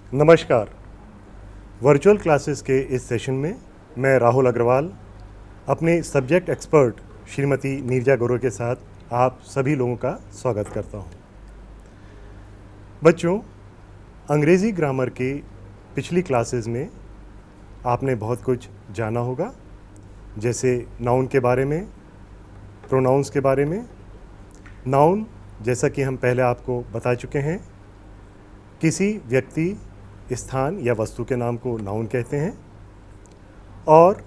नमस्कार। Virtual classes के इस सेशन में मैं राहुल अग्रवाल अपने सब्जेक्ट एक्सपर्ट श्रीमती नीरजा गौरव के साथ आप सभी लोगों का स्वागत करता हूं। बच्चों, अंग्रेज़ी ग्रामर के पिछली क्लासेस में आपने बहुत कुछ जाना होगा, जैसे नाउन के बारे में, प्रोनाउंस के बारे में। नाउन, जैसा कि हम पहले आपको बता चुके हैं, किसी व्यक्ति, स्थान या वस्तु के नाम को नाउन कहते हैं। और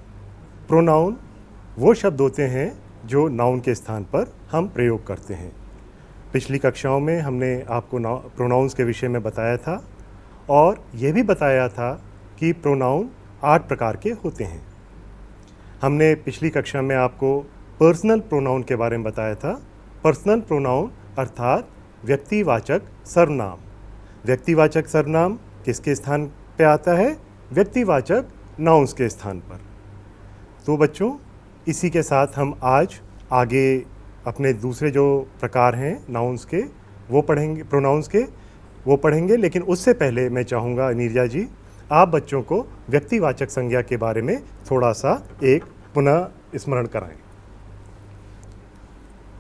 प्रोनाउन वो शब्द होते हैं जो नाउन के स्थान पर हम प्रयोग करते हैं। पिछली कक्षाओं में हमने आपको प्रोनाउंस के विषय में बताया था और ये भी बताया था कि प्रोनाउन 8 प्रकार के होते हैं। हमने पिछली कक्षा में आपको पर्सनल प्रोनाउन के बारे में बताया था। पर्सनल प्रोनाउन अर्थात व्यक्तिवाचक सर्वनाम। व्यक्तिवाचक सर्वनाम किसके स्थान पे आता है? व्यक्तिवाचक नाउन्स के स्थान पर। तो बच्चों, इसी के साथ हम आज आगे अपने दूसरे जो प्रकार हैं नाउन्स के वो पढ़ेंगे, प्रोनाउंस के वो पढ़ेंगे। लेकिन उससे पहले मैं चाहूँगा नीरजा जी, आप बच्चों को व्यक्तिवाचक संज्ञा के बारे में थोड़ा सा एक पुनः स्मरण कराएं।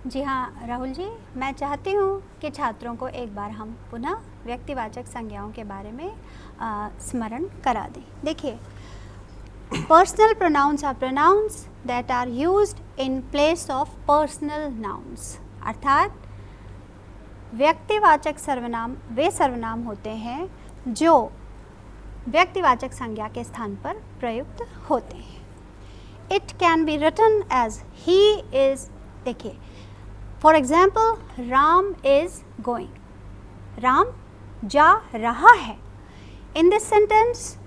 जी हाँ राहुल जी, मैं चाहती हूँ कि छात्रों को एक बार हम पुनः व्यक्तिवाचक संज्ञाओं के बारे में स्मरण करा दें। देखिए, personal pronouns are pronouns that are used in place of personal nouns. अर्थात व्यक्तिवाचक सर्वनाम वे सर्वनाम होते हैं जो व्यक्तिवाचक संज्ञा के स्थान पर प्रयुक्त होते हैं। It can be written as he is. देखिए, for example, Ram is going. Ram जा रहा है। In this sentence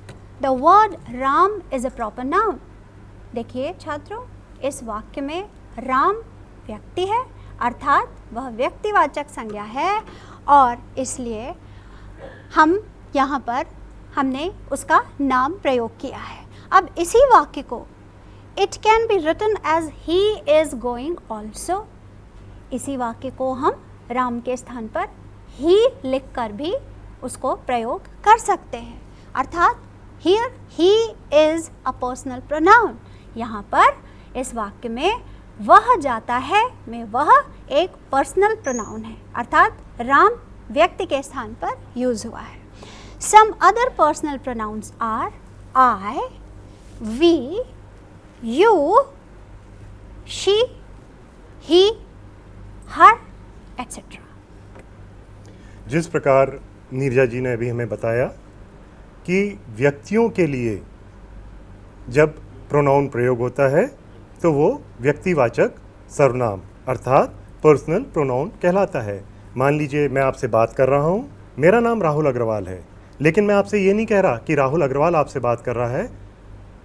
the word Ram is a proper noun. देखिए छात्रों, इस वाक्य में राम व्यक्ति है, अर्थात वह व्यक्तिवाचक संज्ञा है और इसलिए हम यहाँ पर हमने उसका नाम प्रयोग किया है। अब इसी वाक्य को it can be written as he is going also. इसी वाक्य को हम राम के स्थान पर ही लिखकर भी उसको प्रयोग कर सकते हैं। अर्थात here he is a personal pronoun. यहाँ पर इस वाक्य में वह जाता है में वह एक पर्सनल प्रोनाउन है, अर्थात राम व्यक्ति के स्थान पर यूज हुआ है। Some other personal pronouns are I, we, you, she, he, her, etcetera. जिस प्रकार नीरजा जी ने अभी हमें बताया कि व्यक्तियों के लिए जब प्रोनाउन प्रयोग होता है तो वो व्यक्तिवाचक सर्वनाम अर्थात पर्सनल प्रोनाउन कहलाता है। मान लीजिए मैं आपसे बात कर रहा हूँ, मेरा नाम राहुल अग्रवाल है, लेकिन मैं आपसे ये नहीं कह रहा कि राहुल अग्रवाल आपसे बात कर रहा है।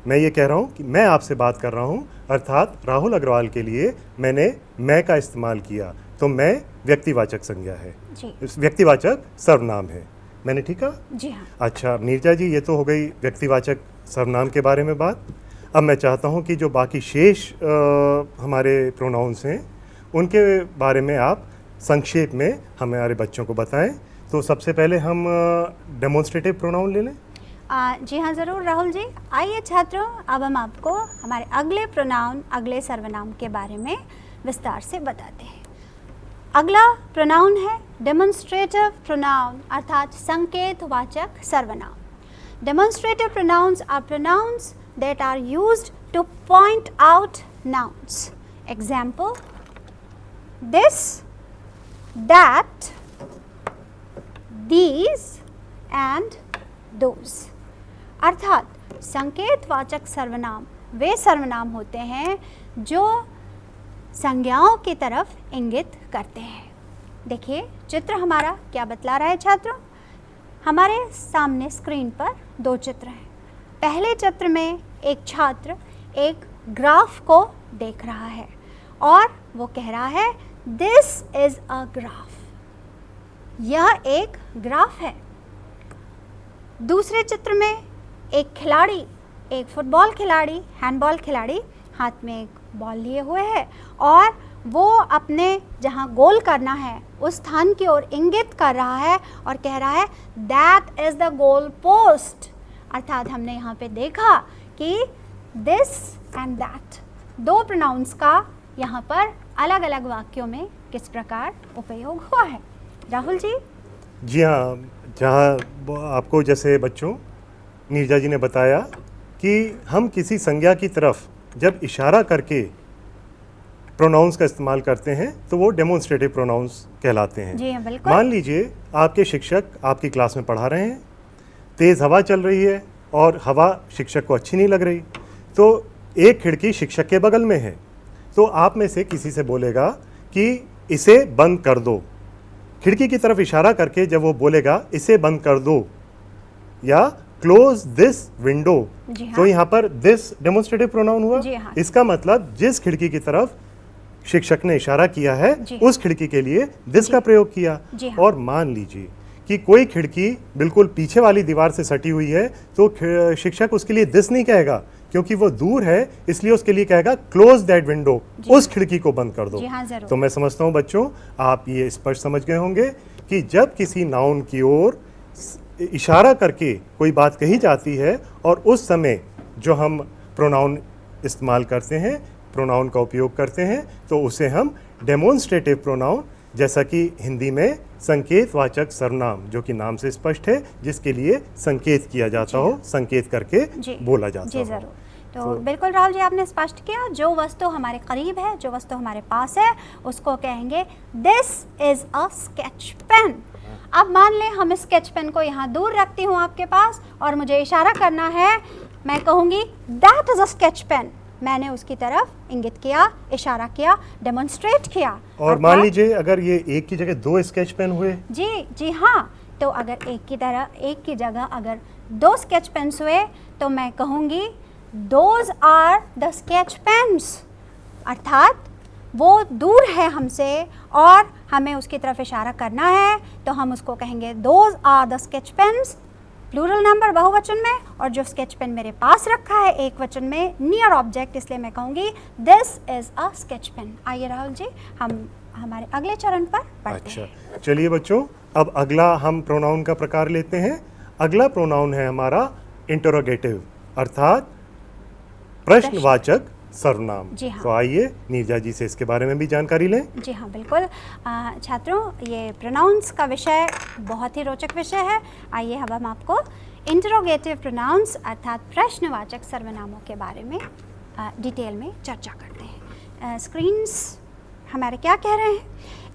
मैं ये कह रहा हूँ कि मैं आपसे बात कर रहा हूँ, अर्थात राहुल अग्रवाल के लिए मैंने मैं का इस्तेमाल किया, तो मैं व्यक्तिवाचक संज्ञा है जी। व्यक्तिवाचक सर्वनाम है। मैंने ठीक कहा? जी हाँ। अच्छा नीरजा जी, ये तो हो गई व्यक्तिवाचक सर्वनाम के बारे में बात। अब मैं चाहता हूँ कि जो बाकी शेष हमारे प्रोनाउंस हैं उनके बारे में आप संक्षेप में हमारे बच्चों को बताएं। तो सबसे पहले हम डेमोन्स्ट्रेटिव प्रोनाउन ले लें। जी हाँ ज़रूर राहुल जी। आइए छात्रों, अब हम आपको हमारे अगले प्रोनाउन, अगले सर्वनाम के बारे में विस्तार से बताते हैं। अगला प्रोनाउन है डेमोन्स्ट्रेटिव प्रोनाउन अर्थात संकेतवाचक सर्वनाम। Demonstrative pronouns are pronouns that are used to point out nouns. Example, this, that, these and those. अर्थात संकेतवाचक सर्वनाम वे सर्वनाम होते हैं जो संज्ञाओं की तरफ इंगित करते हैं। देखिए चित्र हमारा क्या बतला रहा है छात्रों। हमारे सामने स्क्रीन पर 2 चित्र हैं। पहले चित्र में एक छात्र एक ग्राफ को देख रहा है और वो कह रहा है दिस इज अ ग्राफ। यह एक ग्राफ है। दूसरे चित्र में एक खिलाड़ी, एक फुटबॉल खिलाड़ी, हैंडबॉल खिलाड़ी हाथ में एक बॉल लिए हुए है और वो अपने जहाँ गोल करना है उस स्थान की ओर इंगित कर रहा है और कह रहा है that is the goal post. अर्थात हमने यहाँ पे देखा कि दिस एंड दैट दो प्रोनाउंस का यहाँ पर अलग अलग वाक्यों में किस प्रकार उपयोग हुआ है। राहुल जी। जी हाँ, जहाँ आपको जैसे बच्चों नीरजा जी ने बताया कि हम किसी संज्ञा की तरफ जब इशारा करके प्रोनाउंस का इस्तेमाल करते हैं तो वो डेमोन्स्ट्रेटिव प्रोनाउंस कहलाते हैं। जी हाँ, बिल्कुल। मान लीजिए आपके शिक्षक आपकी क्लास में पढ़ा रहे हैं, तेज़ हवा चल रही है और हवा शिक्षक को अच्छी नहीं लग रही, तो एक खिड़की शिक्षक के बगल में है, तो आप में से किसी से बोलेगा कि इसे बंद कर दो। खिड़की की तरफ इशारा करके जब वो बोलेगा इसे बंद कर दो या क्लोज दिस विंडो, जी हाँ। तो यहाँ पर दिस डेमोन्स्ट्रेटिव प्रोनाउन हुआ। जी हाँ। इसका मतलब जिस खिड़की की तरफ शिक्षक ने इशारा किया है जी। उस खिड़की के लिए दिस का प्रयोग किया। जी हाँ। और मान लीजिए कि कोई खिड़की बिल्कुल पीछे वाली दीवार से सटी हुई है, तो शिक्षक उसके लिए दिस नहीं कहेगा क्योंकि वो दूर है, इसलिए उसके लिए कहेगा क्लोज दैट विंडो, उस खिड़की को बंद कर दो। जी हाँ, जरूर। तो मैं समझता हूँ बच्चों आप ये स्पष्ट समझ गए होंगे कि जब किसी नाउन की ओर इशारा करके कोई बात कही जाती है और उस समय जो हम प्रोनाउन इस्तेमाल करते हैं, प्रोनाउन का उपयोग करते हैं, तो उसे हम डेमोन्स्ट्रेटिव प्रोनाउन, जैसा कि हिंदी में संकेतवाचक सर्वनाम, जो कि नाम से स्पष्ट है, जिसके लिए संकेत किया जाता हो, संकेत करके बोला जाता जी हो। जरूर। तो बिल्कुल राहुल जी, आपने स्पष्ट किया, जो वस्तु हमारे करीब है, जो वस्तु हमारे पास है, उसको कहेंगे this is a sketch pen. अब मान लें हम इस स्केच पेन को यहाँ दूर रखती हूँ आपके पास और मुझे इशारा करना है, मैं कहूँगी that is a sketch pen. मैंने उसकी तरफ इंगित किया, इशारा किया, डेमोन्स्ट्रेट किया। और मान लीजिए अगर ये एक की जगह दो स्केच पेन हुए। जी हाँ, तो अगर एक की जगह अगर दो स्केच पेन्स हुए तो मैं कहूँगी those are the sketch pens. अर्थात वो दूर है हमसे और हमें उसकी तरफ इशारा करना है, तो हम उसको कहेंगे those are the sketch pens, plural number बहुवचन में, और जो स्केच पेन मेरे पास रखा है एक वचन में, नियर ऑब्जेक्ट, इसलिए मैं कहूँगी this is a sketch pen. आइए राहुल जी, हम हमारे अगले चरण पर बढ़ते हैं। अच्छा, चलिए बच्चों, अब अगला हम प्रोनाउन का प्रकार लेते हैं। अगला प्रोनाउन है हमारा इंटरोगेटिव, अर्थात प्रश्नवाचक सर्वनाम। जी हाँ। तो आइए नीरजा जी से इसके बारे में भी जानकारी लें। जी हाँ, बिल्कुल। छात्रों, ये प्रोनाउंस का विषय बहुत ही रोचक विषय है। आइए अब हम आपको इंटरोगेटिव प्रोनाउंस अर्थात प्रश्नवाचक सर्वनामों के बारे में डिटेल में चर्चा करते हैं। स्क्रीन्स हमारे क्या कह रहे हैं?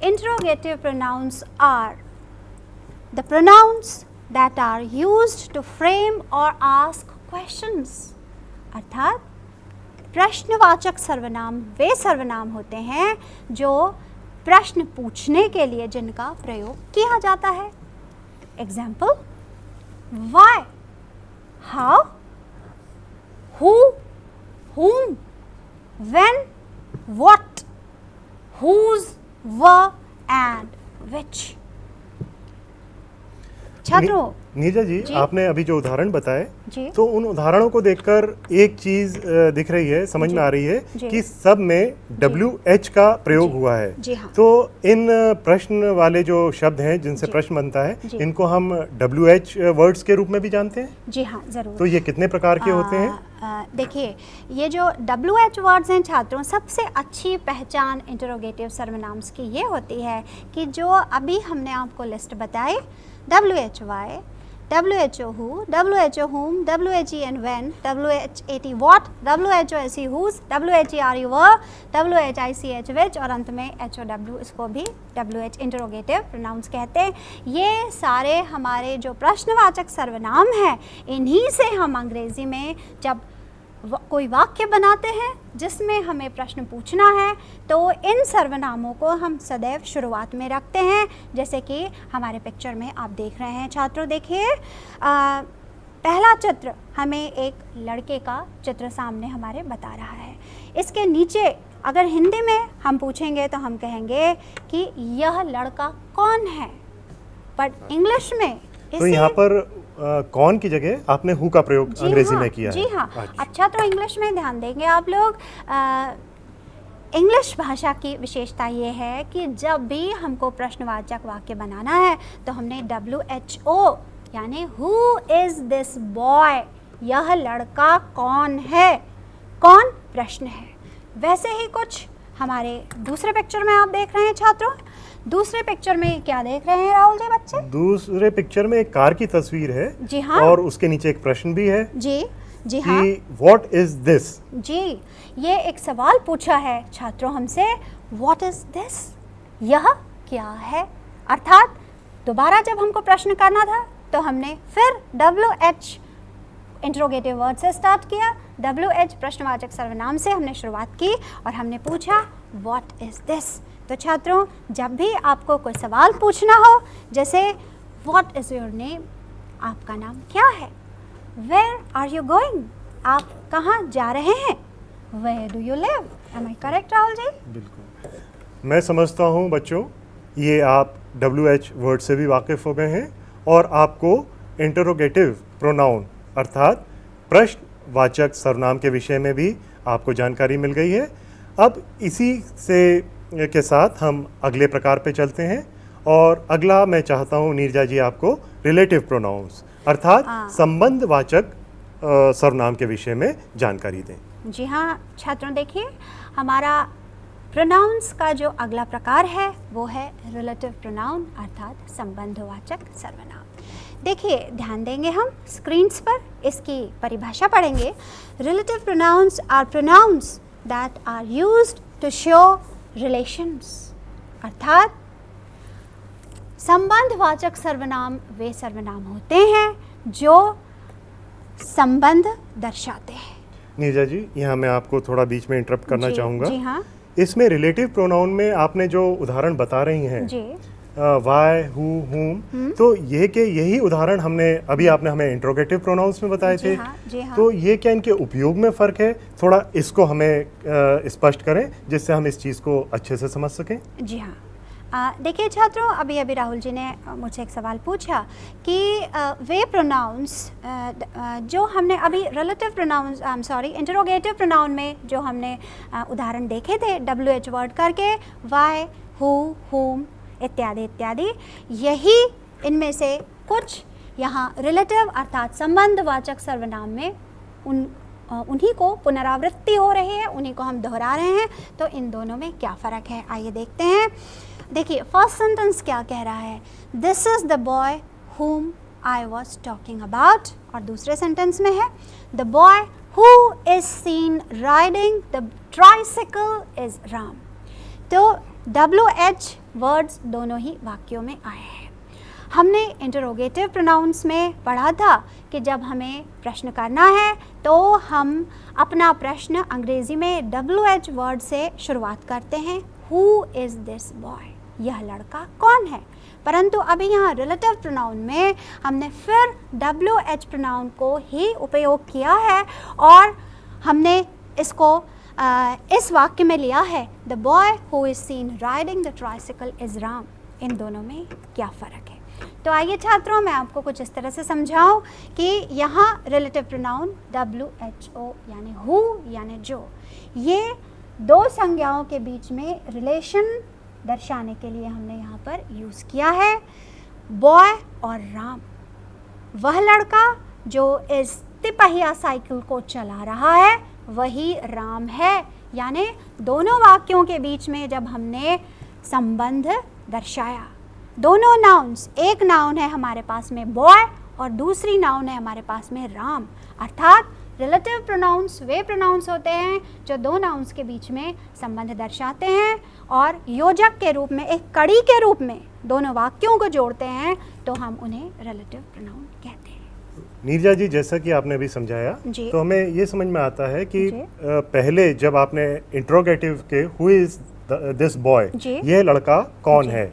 Interrogative pronouns are the pronouns that are used to frame or ask questions. अर्थात प्रश्नवाचक सर्वनाम वे सर्वनाम होते हैं जो प्रश्न पूछने के लिए जिनका प्रयोग किया जाता है। Example, why, how, who, whom, when, what, whose, were and which। छात्रों, नीरजा जी, जी? आपने अभी जो उदाहरण बताए, जी? तो उन उदाहरणों को देखकर एक चीज दिख रही है, समझ में आ रही है कि सब में WH का प्रयोग हुआ है। जी हाँ। तो इन प्रश्न वाले जो शब्द हैं जिनसे प्रश्न बनता है, इनको हम WH वर्ड्स के रूप में भी जानते हैं। जी हाँ, जरूर। तो ये कितने प्रकार के होते हैं? देखिए, ये जो WH वर्ड्स हैं छात्रों, सबसे अच्छी पहचान इंटरोगेटिव सर्वनाम्स की ये होती है कि जो अभी हमने आपको लिस्ट बताई, WHY, WHO who, WHO whom, WHE and when, WHAT what, WHOSE whose, WHERE were, WHICH which, और अंत में HOW, इसको भी WH इंटरोगेटिव प्रोनाउंस कहते हैं। ये सारे हमारे जो प्रश्नवाचक सर्वनाम हैं, इन्हीं से हम अंग्रेज़ी में जब कोई वाक्य बनाते हैं जिसमें हमें प्रश्न पूछना है, तो इन सर्वनामों को हम सदैव शुरुआत में रखते हैं। जैसे कि हमारे पिक्चर में आप देख रहे हैं छात्रों, देखिए, पहला चित्र हमें एक लड़के का चित्र सामने हमारे बता रहा है। इसके नीचे अगर हिंदी में हम पूछेंगे तो हम कहेंगे कि यह लड़का कौन है, बट इंग्लिश में तो यहाँ पर कौन की जगह आपने हु का प्रयोग अंग्रेजी में किया है। जी हाँ। अब छात्रों, इंग्लिश में ध्यान देंगे आप लोग। इंग्लिश भाषा की विशेषता ये है कि जब भी हमको प्रश्नवाचक वाक्य बनाना है तो हमने WHO यानी हु इज़ दिस बॉय, यह लड़का कौन है, कौन प्रश्न है। वैसे ही कुछ हमारे दूसरे पिक्चर में आप देख रहे हैं छात्रों, दूसरे पिक्चर में क्या देख रहे हैं राहुल जी बच्चे? दूसरे पिक्चर में एक कार की तस्वीर है जी हाँ, और उसके नीचे एक प्रश्न भी है जी हाँ कि व्हाट इज दिस। जी, ये एक सवाल पूछा है छात्रों हमसे, व्हाट इज दिस, यह क्या है। अर्थात दोबारा जब हमको प्रश्न करना था तो हमने फिर WH इंट्रोगेटिव वर्ड से स्टार्ट किया, WH प्रश्नवाचक सर्वनाम से हमने शुरुआत की और हमने पूछा व्हाट इज दिस। तो छात्रों, जब भी आपको कोई सवाल पूछना हो, जैसे व्हाट इज योर नेम, आपका नाम क्या है, वेयर आर यू गोइंग, आप कहाँ जा रहे हैं, where do you live, am I correct Rahul ji? बिल्कुल, मैं समझता हूँ बच्चों ये आप WH वर्ड से भी वाकिफ़ हो गए हैं और आपको इंटरोगेटिव प्रोनाउन अर्थात प्रश्नवाचक सर्वनाम के विषय में भी आपको जानकारी मिल गई है। अब इसी से के साथ हम अगले प्रकार पे चलते हैं और अगला मैं चाहता हूँ नीरजा जी आपको रिलेटिव प्रोनाउंस अर्थात संबंधवाचक सर्वनाम के विषय में जानकारी दें। जी हाँ छात्रों, देखिए हमारा प्रोनाउंस का जो अगला प्रकार है वो है रिलेटिव प्रोनाउन अर्थात संबंधवाचक सर्वनाम। देखिए ध्यान देंगे हम स्क्रीन्स पर, इसकी परिभाषा पढ़ेंगे। Relative pronouns are pronouns that are used to show relations, अर्थात संबंधवाचक सर्वनाम वे सर्वनाम होते हैं जो संबंध दर्शाते हैं। नीरजा जी, यहाँ मैं आपको थोड़ा बीच में इंटरप्ट करना चाहूँगा। जी हाँ, इसमें रिलेटिव प्रोनाउन में आपने जो उदाहरण बता रही हैं जी वाई, हु, हुम, तो ये के यही उदाहरण हमने अभी आपने हमें इंट्रोगेटिव प्रोनाउंस में बताए थे। जी हाँ। तो ये क्या इनके उपयोग में फ़र्क है? थोड़ा इसको हमें स्पष्ट करें जिससे हम इस चीज़ को अच्छे से समझ सकें। जी हाँ, देखिए छात्रों, अभी राहुल जी ने मुझसे एक सवाल पूछा कि वे प्रोनाउंस जो हमने अभी रिलेटिव प्रोनाउंस इंटरोगेटिव प्रोनाउन में जो हमने उदाहरण देखे थे WH वर्ड करके, वाई, हु, हुम इत्यादि इत्यादि, यही इनमें से कुछ यहाँ रिलेटिव अर्थात संबंधवाचक सर्वनाम में उन्हीं को पुनरावृत्ति हो रही है, उन्हीं को हम दोहरा रहे हैं। तो इन दोनों में क्या फ़र्क है, आइए देखते हैं। देखिए फर्स्ट सेंटेंस क्या कह रहा है, this is the boy whom I was talking about, और दूसरे सेंटेंस में है the boy who is seen riding the tricycle is Ram। तो WH वर्ड्स दोनों ही वाक्यों में आए हैं। हमने इंटरोगेटिव प्रोनाउंस में पढ़ा था कि जब हमें प्रश्न करना है तो हम अपना प्रश्न अंग्रेज़ी में WH वर्ड से शुरुआत करते हैं, हु इज़ दिस बॉय, यह लड़का कौन है। परंतु अभी यहाँ रिलेटिव प्रोनाउन में हमने फिर WH प्रोनाउन को ही उपयोग किया है और हमने इसको इस वाक्य में लिया है, the boy who is seen riding the tricycle is Ram. इन दोनों में क्या फ़र्क है? तो आइए छात्रों, मैं आपको कुछ इस तरह से समझाऊं कि यहाँ रिलेटिव प्रोनाउन WHO यानी हु यानी जो, ये दो संज्ञाओं के बीच में रिलेशन दर्शाने के लिए हमने यहाँ पर यूज़ किया है। बॉय और राम, वह लड़का जो इस तिपहिया साइकिल को चला रहा है वही राम है। यानी दोनों वाक्यों के बीच में जब हमने संबंध दर्शाया, दोनों नाउन्स, एक नाउन है हमारे पास में बॉय और दूसरी नाउन है हमारे पास में राम, अर्थात रिलेटिव प्रोनाउंस वे प्रोनाउंस होते हैं जो दो नाउन्स के बीच में संबंध दर्शाते हैं और योजक के रूप में, एक कड़ी के रूप में दोनों वाक्यों को जोड़ते हैं, तो हम उन्हें रिलेटिव प्रोनाउन कहते हैं। नीरजा जी, जैसा कि आपने अभी समझाया तो हमें ये समझ में आता है कि पहले जब आपने इंट्रोगेटिव के हु इज दिस बॉय, यह लड़का कौन है,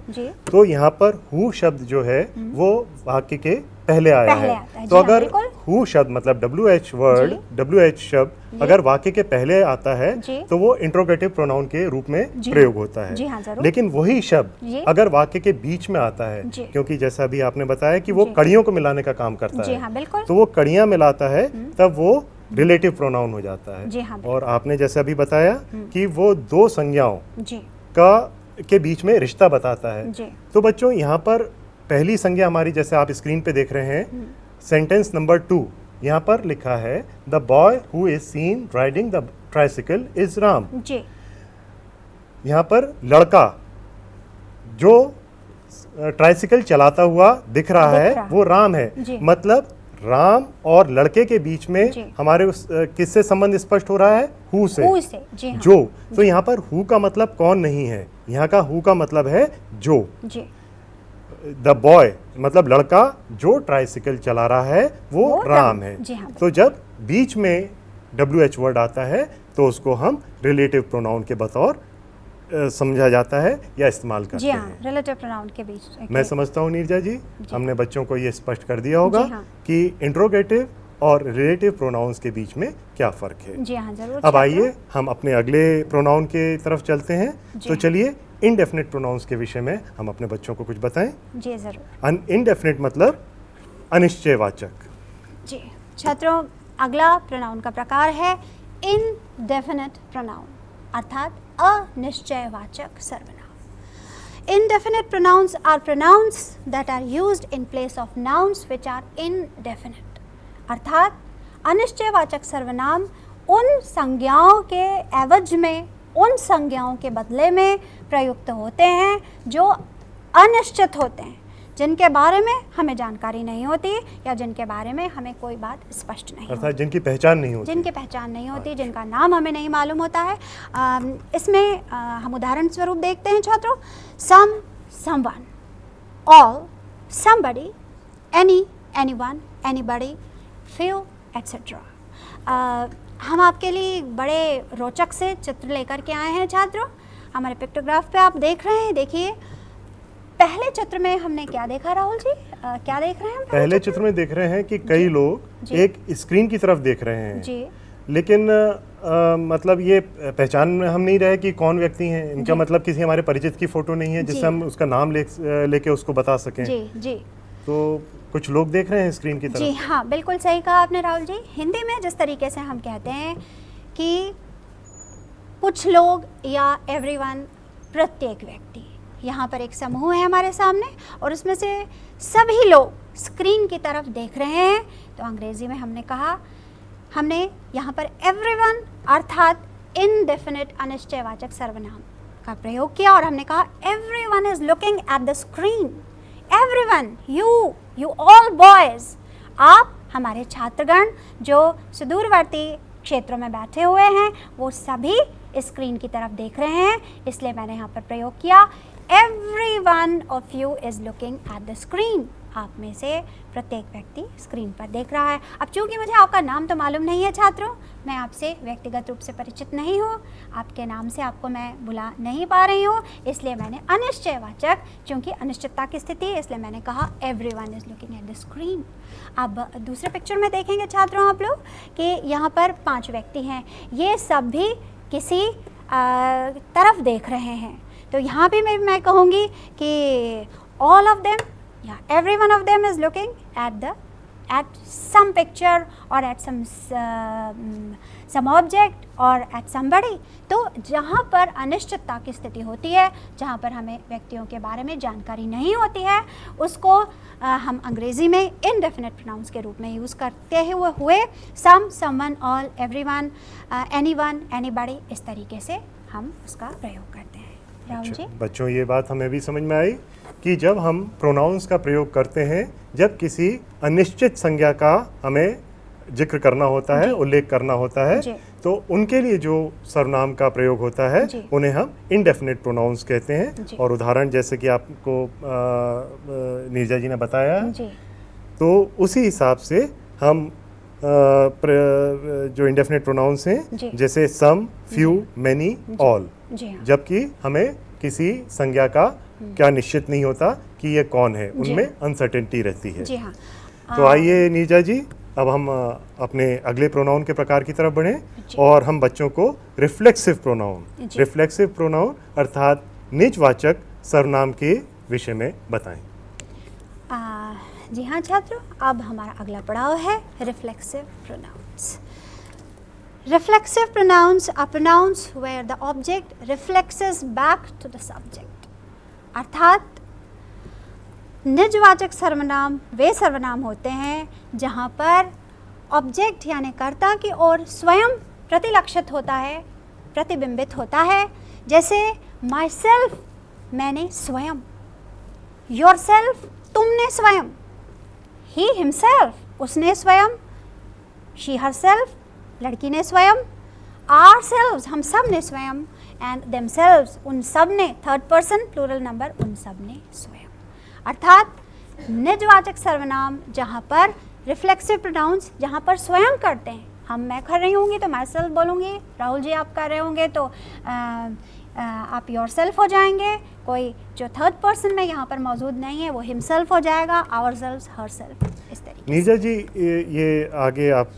तो यहाँ पर हु शब्द जो है वो वाक्य के पहले आया है। तो अगर हु शब्द मतलब WH वर्ड, WH शब्द अगर वाक्य के पहले आता है तो वो इंट्रोगेटिव प्रोनाउन के रूप में प्रयोग होता है। लेकिन वही शब्द अगर वाक्य के बीच में आता है, क्योंकि जैसा अभी आपने बताया कि वो कड़ियों को मिलाने का काम करता है, तो वो कड़ियां मिलाता है, तब वो रिलेटिव प्रोनाउन हो जाता है। जी हाँ, और आपने जैसे अभी बताया कि वो दो संज्ञाओं जी के बीच में रिश्ता बताता है। जी तो बच्चों यहाँ पर पहली संज्ञा हमारी, जैसे आप स्क्रीन पे देख रहे हैं, सेंटेंस नंबर 2 यहाँ पर लिखा है the boy who is seen riding the tricycle is Ram. जी यहाँ पर लड़का जो ट्राइसिकल चलाता हुआ दिख रहा दिख है रहा वो राम है। जी। मतलब राम और लड़के के बीच में जी। हमारे उस किससे संबंध स्पष्ट हो रहा है? हु से। हु से, जी हाँ। जो। तो यहाँ पर हु का मतलब कौन नहीं है, यहाँ का हु का मतलब है जो। जी द बॉय मतलब लड़का जो ट्राइसिकल चला रहा है वो राम है। जी हाँ। तो जब बीच में WH वर्ड आता है तो उसको हम रिलेटिव प्रोनाउन के बतौर समझा जाता है या इस्तेमाल करते जी हाँ, हैं। रिलेटिव प्रोनाउन के बीच मैं समझता हूँ नीरजा जी, हमने बच्चों को ये स्पष्ट कर दिया होगा जी हाँ। कि इंट्रोगेटिव और रिलेटिव प्रोनाउंस के बीच में क्या फ़र्क है। जी हाँ, जरूर। अब आइए हम अपने अगले प्रोनाउन के तरफ चलते हैं। जी तो हाँ। चलिए इनडेफिनिट प्रोनाउंस के विषय में हम अपने बच्चों को कुछ बताएं। जी जरूर। इनडेफिनिट मतलब अनिश्चयवाचक। जी छात्रों, अगला प्रोनाउन का प्रकार है इनडेफिनिट प्रोनाउन, अर्थात अनिश्चयवाचक सर्वनाम। Indefinite pronouns are pronouns that are used in place of nouns which are indefinite। अर्थात अनिश्चयवाचक सर्वनाम उन संज्ञाओं के एवज में, उन संज्ञाओं के बदले में प्रयुक्त होते हैं जो अनिश्चित होते हैं, जिनके बारे में हमें जानकारी नहीं होती या जिनके बारे में हमें कोई बात स्पष्ट नहीं होती, अर्थात जिनकी पहचान नहीं होती। जिनकी पहचान नहीं होती, जिनका नाम हमें नहीं मालूम होता है। इसमें हम उदाहरण स्वरूप देखते हैं छात्रों, some, someone, all, somebody, any, anyone, anybody, few, etcetera. हम आपके लिए बड़े रोचक से चित्र लेकर के आए हैं छात्रों। हमारे पिक्टोग्राफ पे आप देख रहे हैं, देखिए पहले चित्र में हमने क्या देखा राहुल जी? क्या देख रहे हैं हम? पहले चित्र में देख रहे हैं कि कई लोग एक स्क्रीन की तरफ देख रहे हैं जी, लेकिन मतलब ये पहचान में हम नहीं रहे कि कौन व्यक्ति हैं। इनका मतलब किसी हमारे परिचित की फोटो नहीं है जिससे हम उसका नाम लेके उसको बता सकें। जी जी। तो कुछ लोग देख रहे हैं स्क्रीन की तरफ। जी हाँ, बिल्कुल सही कहा आपने राहुल जी। हिंदी में जिस तरीके से हम कहते हैं कि कुछ लोग या एवरीवन, प्रत्येक व्यक्ति, यहाँ पर एक समूह है हमारे सामने और उसमें से सभी लोग स्क्रीन की तरफ देख रहे हैं। तो अंग्रेजी में हमने यहाँ पर एवरीवन अर्थात इनडेफिनिट अनिश्चयवाचक सर्वनाम का प्रयोग किया और हमने कहा everyone is looking at the screen. Everyone, you all boys, आप हमारे छात्रगण जो सुदूरवर्ती क्षेत्रों में बैठे हुए हैं वो सभी स्क्रीन की तरफ देख रहे हैं, इसलिए मैंने यहाँ पर प्रयोग किया every one of you is looking at the screen. आप में से प्रत्येक व्यक्ति स्क्रीन पर देख रहा है। अब चूंकि मुझे आपका नाम तो मालूम नहीं है छात्रों, मैं आपसे व्यक्तिगत रूप से परिचित नहीं हूँ, आपके नाम से आपको मैं बुला नहीं पा रही हूँ, इसलिए मैंने अनिश्चयवाचक, चूंकि अनिश्चितता की स्थिति है इसलिए मैंने कहा everyone is looking at the screen. अब दूसरे पिक्चर में देखेंगे छात्रों आप लोग कि यहाँ पर 5 व्यक्ति हैं, ये सब भी किसी तरफ देख रहे हैं। तो यहाँ भी मैं कहूँगी कि ऑल ऑफ देम या every one of them is looking at some picture or at some object or at somebody। तो जहाँ पर अनिश्चितता की स्थिति होती है, जहाँ पर हमें व्यक्तियों के बारे में जानकारी नहीं होती है, उसको हम अंग्रेज़ी में इनडेफिनिट प्रोनाउंस के रूप में यूज़ करते हुए some, someone, all, everyone, anyone, anybody, इस तरीके से हम उसका प्रयोग करते हैं। राहुल जी? बच्चों, ये बात हमें भी समझ में आई कि जब हम प्रोनाउंस का प्रयोग करते हैं, जब किसी अनिश्चित संज्ञा का हमें जिक्र करना होता है, उल्लेख करना होता है, तो उनके लिए जो सर्वनाम का प्रयोग होता है उन्हें हम इनडेफिनिट प्रोनाउंस कहते हैं। और उदाहरण जैसे कि आपको नीरजा जी ने बताया, तो उसी हिसाब से हम जो इंडेफिनिट प्रोनाउंस हैं जैसे सम, फ्यू, मैनी, ऑल, जबकि हमें किसी संज्ञा का क्या निश्चित नहीं होता कि ये कौन है, उनमें अनसर्टेनिटी रहती है। जी हाँ। तो आइए नीरजा जी, अब हम अपने अगले प्रोनाउन के प्रकार की तरफ बढ़ें और हम बच्चों को रिफ्लेक्सिव प्रोनाउन अर्थात निजवाचक सर्वनाम के विषय में बताएं। जी हाँ छात्रों, अब हमारा अगला पड़ाव है reflexive pronouns. Reflexive pronouns are pronouns where the object reflexes back to the subject. अर्थात निजवाचक सर्वनाम वे सर्वनाम होते हैं जहाँ पर ऑब्जेक्ट यानी कर्ता की ओर स्वयं प्रतिलक्षित होता है, प्रतिबिंबित होता है। जैसे माई सेल्फ मैंने स्वयं, योर सेल्फ तुमने स्वयं, ही हिमसेल्फ उसने स्वयं, शी हर सेल्फ लड़की ने स्वयं, आर सेल्व्स हम सब ने स्वयं, एंड देमसेल्व्स उन सब ने, थर्ड पर्सन प्लूरल नंबर, उन सब ने स्वयं। अर्थात निजवाचक सर्वनाम जहाँ पर रिफ्लेक्सिव प्रोनाउंस जहाँ पर स्वयं करते हैं, मैं कर रही होंगी तो माई सेल्फ बोलूँगी, राहुल जी आप कर रहे होंगे तो आप योर सेल्फ हो जाएंगे, कोई जो थर्ड पर्सन में यहाँ पर मौजूद नहीं है वो हिमसेल्फ हो जाएगा, आवर सेल्फ, हर सेल्फ, इस तरीके। नीरजा जी ये आगे आप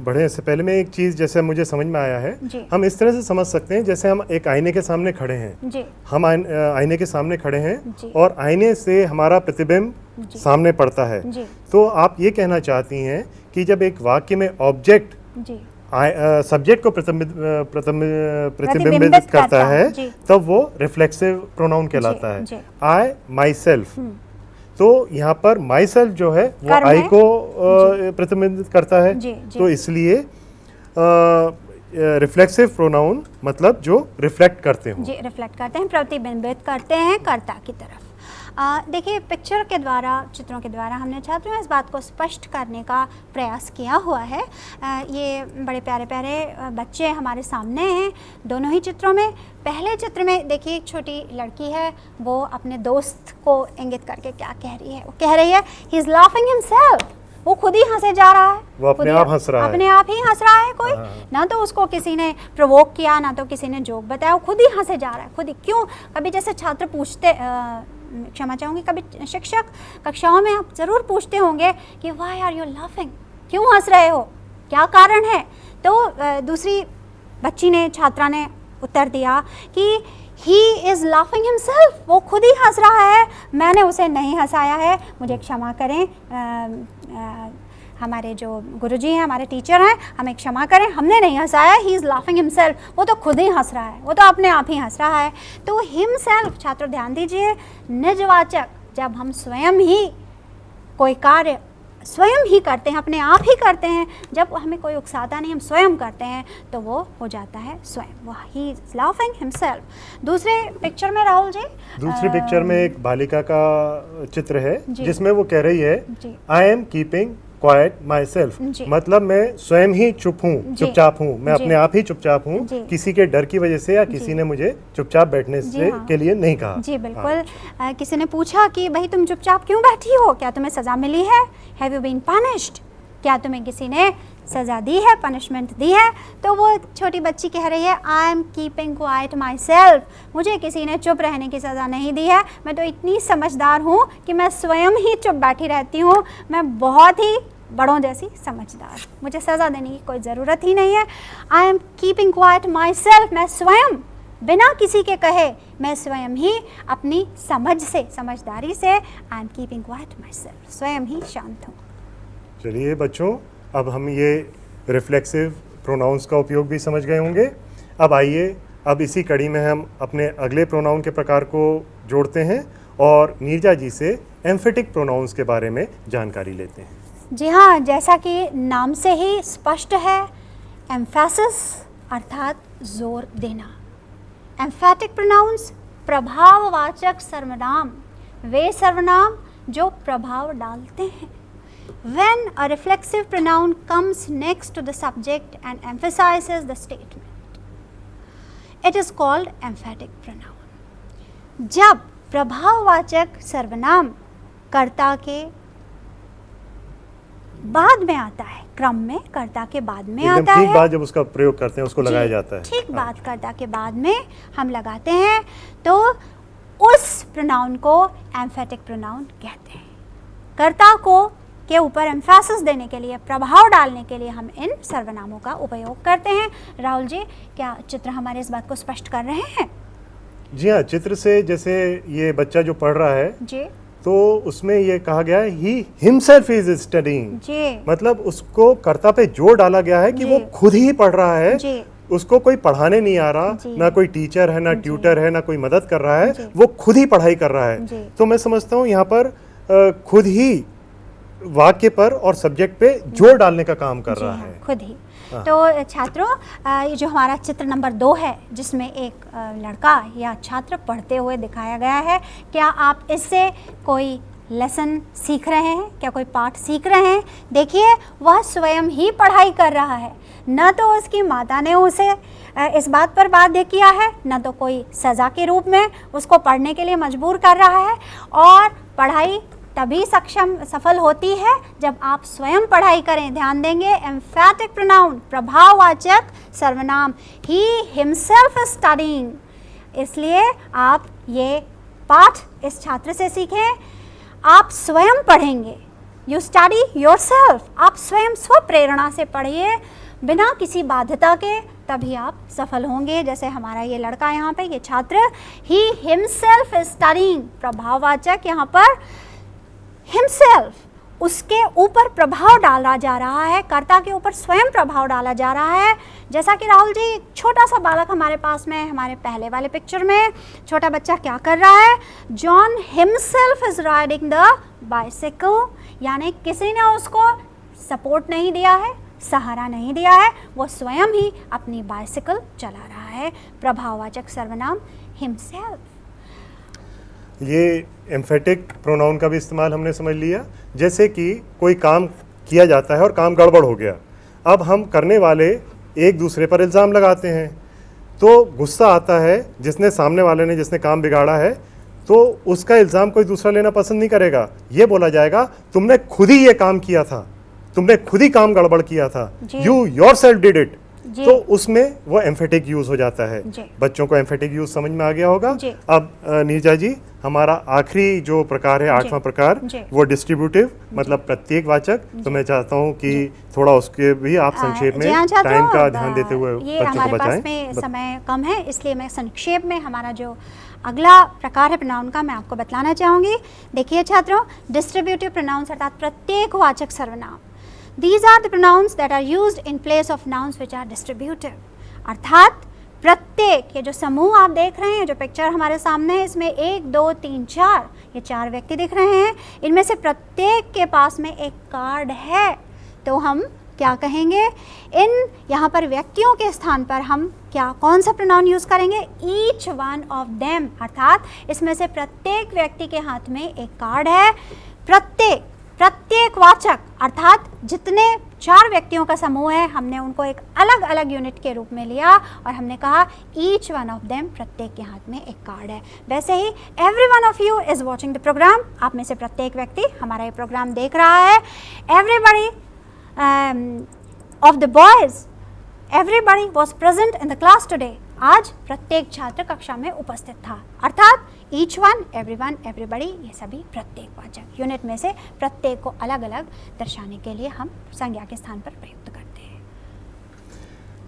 बढ़े से पहले में एक चीज़ जैसे मुझे समझ में आया है, हम इस तरह से समझ सकते हैं जैसे हम एक आईने के सामने खड़े हैं जी। हम आईने के सामने खड़े हैं और आईने से हमारा प्रतिबिंब सामने पड़ता है जी। तो आप ये कहना चाहती हैं कि जब एक वाक्य में ऑब्जेक्ट सब्जेक्ट को प्रतिबिंबित करता है तब वो रिफ्लेक्सिव प्रोनाउन कहलाता है। आई माई सेल्फ, तो यहाँ पर माई सेल्फ जो है वो आई को प्रतिबिंबित करता है तो इसलिए रिफ्लेक्सिव प्रोनाउन मतलब जो रिफ्लेक्ट करते हैं जी, रिफ्लेक्ट करते हैं, प्रतिबिंबित करते हैं कर्ता की तरफ। देखिए पिक्चर के द्वारा, चित्रों के द्वारा हमने छात्रों में इस बात को स्पष्ट करने का प्रयास किया हुआ है। ये बड़े प्यारे प्यारे बच्चे हमारे सामने हैं दोनों ही चित्रों में। पहले चित्र में देखिए एक छोटी लड़की है, वो अपने दोस्त को इंगित करके क्या कह रही है, वो कह रही है ही इज़ लाफिंग हिमसेल्फ, वो खुद ही हंसे जा रहा है, वो अपने आप हंस रहा है, अपने आप ही हंस रहा है। कोई ना तो उसको किसी ने प्रोवोक किया, ना तो किसी ने जोक बताया, वो खुद ही हंसे जा रहा है, खुद ही। क्यों? कभी जैसे छात्र पूछते, क्षमा चाहूँगी, कभी शिक्षक कक्षाओं में आप ज़रूर पूछते होंगे कि व्हाई आर यू लाफिंग, क्यों हंस रहे हो, क्या कारण है? तो दूसरी बच्ची ने, छात्रा ने उत्तर दिया कि ही इज़ लाफिंग हिमसेल्फ, वो खुद ही हंस रहा है, मैंने उसे नहीं हंसाया है, मुझे क्षमा करें, हमारे जो गुरुजी हैं, हमारे टीचर हैं, हमें क्षमा करें, हमने नहीं हंसाया, ही इज़ लाफिंग हिमसेल्फ, वो तो खुद ही हंस रहा है, वो तो अपने आप ही हंस रहा है। तो हिमसेल्फ, छात्र ध्यान दीजिए, निजवाचक जब हम स्वयं ही कोई कार्य स्वयं ही करते हैं, अपने आप ही करते हैं, जब हमें कोई उकसाता नहीं, हम स्वयं करते हैं तो वो हो जाता है स्वयं, वो ही इज़ लाफिंग हिमसेल्फ। दूसरे पिक्चर में राहुल जी, दूसरे पिक्चर में एक बालिका का चित्र है जिसमें वो कह रही है I am keeping quiet my self, मतलब मैं स्वयं ही चुप हूँ, चुपचाप हूँ, मैं अपने आप ही चुपचाप हूँ, किसी के डर की वजह से या किसी ने मुझे चुपचाप बैठने से के लिए नहीं कहा। जी बिल्कुल। किसी ने पूछा कि भाई तुम चुपचाप क्यों बैठी हो, क्या तुम्हें सज़ा मिली है, हैव यू बीन पनिश्ड, क्या तुम्हें किसी ने सज़ा दी है, पनिशमेंट दी है? तो वो छोटी बच्ची कह रही है I am keeping quiet my self, मुझे किसी ने चुप रहने की सज़ा नहीं दी है, मैं तो इतनी समझदार हूँ कि मैं स्वयं ही चुप बैठी रहती हूँ, मैं बहुत ही बड़ों जैसी समझदार, मुझे सज़ा देने की कोई ज़रूरत ही नहीं है। I am keeping quiet my self, मैं स्वयं बिना किसी के कहे, मैं स्वयं ही अपनी समझ से, समझदारी से, I am keeping quiet my self, स्वयं ही शांत हूँ। चलिए बच्चों, अब हम ये रिफ्लेक्सिव प्रोनाउंस का उपयोग भी समझ गए होंगे। अब आइए, अब इसी कड़ी में हम अपने अगले प्रोनाउन के प्रकार को जोड़ते हैं और नीरजा जी से एम्फेटिक प्रोनाउंस के बारे में जानकारी लेते हैं। जी हाँ, जैसा कि नाम से ही स्पष्ट है, एम्फेसिस अर्थात जोर देना। एम्फेटिक प्रोनाउंस प्रभाववाचक सर्वनाम, वे सर्वनाम जो प्रभाव डालते हैं। When a reflexive pronoun comes next to the subject and emphasizes the statement, it is called emphatic pronoun. जब प्रभाववाचक सर्वनाम कर्ता के बाद में आता है, क्रम में कर्ता के बाद में आता है, ठीक बात जब उसका प्रयोग करते हैं उसको लगाया जाता है, ठीक बात कर्ता के बाद में हम लगाते हैं तो उस प्रोनाउन को एम्फेटिक प्रोनाउन कहते हैं। कर्ता को के ऊपर एम्फेसिस देने के लिए, प्रभाव डालने के लिए हम इन सर्वनामों का उपयोग करते हैं। राहुल जी, क्या चित्र हमारे इस बात को स्पष्ट कर रहे हैं? जी हाँ, चित्र से जैसे ये बच्चा जो पढ़ रहा है जी, तो उसमें ये कहा गया है ही हिमसेल्फ इज स्टडीइंग, जी मतलब उसको कर्ता पे जोर डाला गया है कि जी। वो खुद ही पढ़ रहा है, जी उसको कोई पढ़ाने नहीं आ रहा, जी। ना कोई टीचर है, ना ट्यूटर है, ना कोई मदद कर रहा जी। है, वो खुद ही पढ़ाई कर रहा जी। है। तो मैं समझता हूँ यहाँ पर खुद ही वाक्य पर और सब्जेक्ट पे जोर डालने का काम कर जी रहा हाँ, है। खुद ही। तो छात्रों, ये जो हमारा चित्र नंबर 2 है जिसमें एक लड़का या छात्र पढ़ते हुए दिखाया गया है, क्या आप इससे कोई लेसन सीख रहे हैं, क्या कोई पाठ सीख रहे हैं? देखिए, वह स्वयं ही पढ़ाई कर रहा है, न तो उसकी माता ने उसे इस बात पर बाध्य किया है, न तो कोई सज़ा के रूप में उसको पढ़ने के लिए मजबूर कर रहा है। और पढ़ाई तभी सफल होती है जब आप स्वयं पढ़ाई करें। ध्यान देंगे, एम्फैटिक प्रोनाउन, प्रभाववाचक सर्वनाम, ही हिमसेल्फ स्टडीइंग। इसलिए आप ये पाठ इस छात्र से सीखें, आप स्वयं पढ़ेंगे, यू स्टडी योरसेल्फ, आप स्वयं स्वप्रेरणा से पढ़िए बिना किसी बाध्यता के, तभी आप सफल होंगे। जैसे हमारा ये लड़का यहाँ पे, ये छात्र, ही हिमसेल्फ स्टडीइंग, प्रभाववाचक यहाँ पर हिमसेल्फ, उसके ऊपर प्रभाव डाला जा रहा है, कर्ता के ऊपर स्वयं प्रभाव डाला जा रहा है। जैसा कि राहुल जी, छोटा सा बालक हमारे पास में, हमारे पहले वाले पिक्चर में छोटा बच्चा क्या कर रहा है? John himself is riding the bicycle, यानी किसी ने उसको सपोर्ट नहीं दिया है, सहारा नहीं दिया है, वो स्वयं ही अपनी बाइसिकल चला रहा है। प्रभाववाचक सर्वनाम हिमसेल्फ। ये एम्फेटिक प्रोनाउन का भी इस्तेमाल हमने समझ लिया। जैसे कि कोई काम किया जाता है और काम गड़बड़ हो गया, अब हम करने वाले एक दूसरे पर इल्ज़ाम लगाते हैं, तो गुस्सा आता है जिसने सामने वाले ने जिसने काम बिगाड़ा है, तो उसका इल्ज़ाम कोई दूसरा लेना पसंद नहीं करेगा। ये बोला जाएगा तुमने खुद ही ये काम किया था, तुमने खुद ही काम गड़बड़ किया था, यू योरसेल्फ डिड इट। तो उसमें वो एम्फेटिक यूज हो जाता है। बच्चों को एम्फेटिक यूज समझ में आ गया होगा। अब नीरजा जी, हमारा आखिरी जो प्रकार है, 8वां प्रकार, वो डिस्ट्रीब्यूटिव, मतलब प्रत्येक वाचक। तो मैं चाहता हूँ कि थोड़ा उसके भी आप संक्षेप में टाइम का ध्यान देते हुए बच्चों को बताएं। में समय कम है, इसलिए मैं संक्षेप में हमारा जो अगला प्रकार है प्रोनाउन का, मैं आपको बतलाना चाहूँगी। देखिए छात्रों, डिस्ट्रीब्यूटिव प्रोनाउंस अर्थात प्रत्येक वाचक सर्वनाम, These are the pronouns that are used in place of nouns which are distributive। अर्थात प्रत्येक, ये जो समूह आप देख रहे हैं, जो पिक्चर हमारे सामने है, इसमें 1 2 3 4, ये 4 व्यक्ति दिख रहे हैं। इनमें से प्रत्येक के पास में एक कार्ड है, तो हम क्या कहेंगे? इन यहाँ पर व्यक्तियों के स्थान पर हम क्या, कौन सा प्रोनाउन यूज़ करेंगे? ईच वन ऑफ देम, अर्थात इसमें से प्रत्येक व्यक्ति के हाथ में एक कार्ड है। प्रत्येक वाचक अर्थात जितने 4 व्यक्तियों का समूह है, हमने उनको एक अलग अलग यूनिट के रूप में लिया और हमने कहा ईच वन ऑफ देम, प्रत्येक के हाथ में एक कार्ड है। वैसे ही every one of you is watching the programme, आप में से प्रत्येक व्यक्ति हमारा ये प्रोग्राम देख रहा है। Everybody of the boys, everybody was present in the class today, आज प्रत्येक छात्र कक्षा में उपस्थित था। अर्थात ईच वन, एवरीवन, एवरीबडी, ये सभी प्रत्येक वाचक। यूनिट में से प्रत्येक को अलग अलग दर्शाने के लिए हम संज्ञा के स्थान पर प्रयुक्त करते हैं।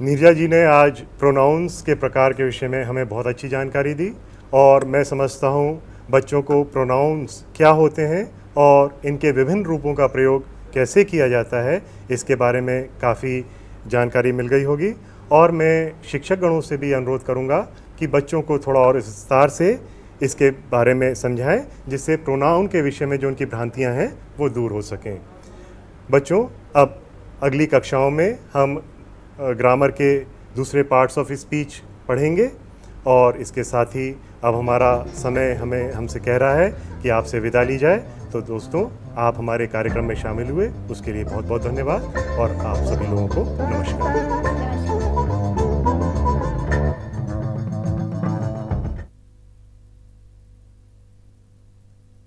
नीरजा जी ने आज प्रोनाउंस के प्रकार के विषय में हमें बहुत अच्छी जानकारी दी, और मैं समझता हूँ बच्चों को प्रोनाउंस क्या होते हैं और इनके विभिन्न रूपों का प्रयोग कैसे किया जाता है, इसके बारे में काफ़ी जानकारी मिल गई होगी। और मैं शिक्षक गणों से भी अनुरोध करूंगा कि बच्चों को थोड़ा और विस्तार से इसके बारे में समझाएं, जिससे प्रोनाउन के विषय में जो उनकी भ्रांतियां हैं वो दूर हो सकें। बच्चों, अब अगली कक्षाओं में हम ग्रामर के दूसरे पार्ट्स ऑफ स्पीच पढ़ेंगे, और इसके साथ ही अब हमारा समय हमसे कह रहा है कि आपसे विदा ली जाए। तो दोस्तों, आप हमारे कार्यक्रम में शामिल हुए उसके लिए बहुत बहुत धन्यवाद, और आप सभी लोगों को नमस्कार।